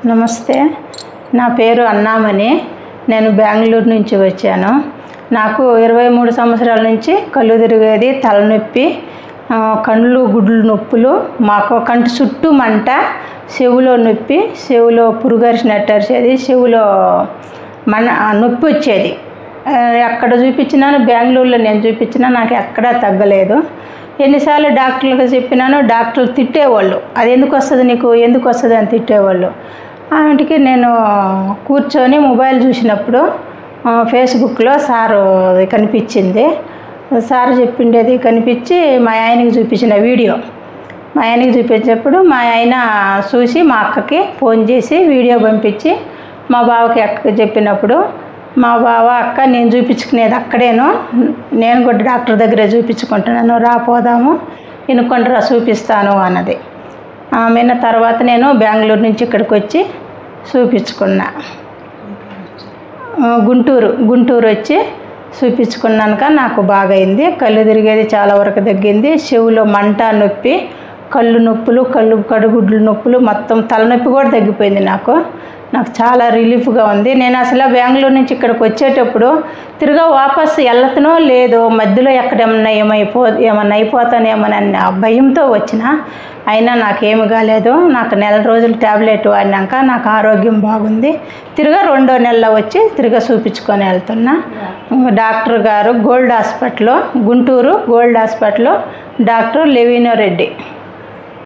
నమస్తే, నా పేరు అన్నామణి. నేను బెంగళూరు నుంచి వచ్చాను. నాకు 23 సంవత్సరాల నుంచి కళ్ళు తిరిగేది, తలనొప్పి, కళ్ళు గుడ్లు నొప్పులు, మాకు కంటి చుట్టూ మంట, చెవులో నొప్పి, చెవులో పురుగరిచినట్టు అరిచేది, చెవులో నొప్పి వచ్చేది. ఎక్కడ చూపించినాను, బెంగళూరులో నేను చూపించినా నాకు ఎక్కడా తగ్గలేదు. ఎన్నిసార్లు డాక్టర్లకు చెప్పినాను, డాక్టర్లు తిట్టేవాళ్ళు, అది ఎందుకు వస్తుంది నీకు, ఎందుకు వస్తుంది అని తిట్టేవాళ్ళు. ఆమెకి నేను కూర్చొని మొబైల్ చూసినప్పుడు ఫేస్బుక్లో సారు కనిపించింది. సారు చెప్పిండేది కనిపించి మా ఆయనకి చూపించిన వీడియో, మా ఆయనకి చూపించినప్పుడు మా ఆయన చూసి మా అక్కకి ఫోన్ చేసి వీడియో పంపించి మా బావకి అక్కకి చెప్పినప్పుడు మా బావ, అక్క నేను చూపించుకునేది అక్కడేను, నేను కూడా డాక్టర్ దగ్గరే చూపించుకుంటున్నాను, రాపోదాము ఎన్నుకుంటారా చూపిస్తాను అన్నది. ఆమెన తర్వాత నేను బెంగళూరు నుంచి ఇక్కడికి వచ్చి చూపించుకున్నా. గుంటూరు వచ్చి చూపించుకున్నాక నాకు బాగైంది. కళ్ళు తిరిగేది చాలా వరకు తగ్గింది. చెవులో మంట, నొప్పి, కళ్ళు నొప్పులు, కడుగుడ్లు నొప్పులు, మొత్తం తలనొప్పి కూడా తగ్గిపోయింది. నాకు చాలా రిలీఫ్గా ఉంది. నేను అసలు బెంగళూరు నుంచి ఇక్కడికి వచ్చేటప్పుడు తిరిగా వాపసు వెళ్తానో లేదో, మధ్యలో ఎక్కడేమన్నా ఏమన్నా అయిపోతానేమోనని భయంతో వచ్చిన, అయినా నాకేమి కాలేదు. నాకు 1 నెల రోజులు ట్యాబ్లెట్ వాడినాక నాకు ఆరోగ్యం బాగుంది. తిరిగా 2వ నెలలో వచ్చి తిరిగా చూపించుకొని వెళ్తున్నా. డాక్టర్ గారు గోల్డ్ హాస్పిటల్లో, గుంటూరు గోల్డ్ హాస్పిటల్లో డాక్టర్ లెవినో రెడ్డి.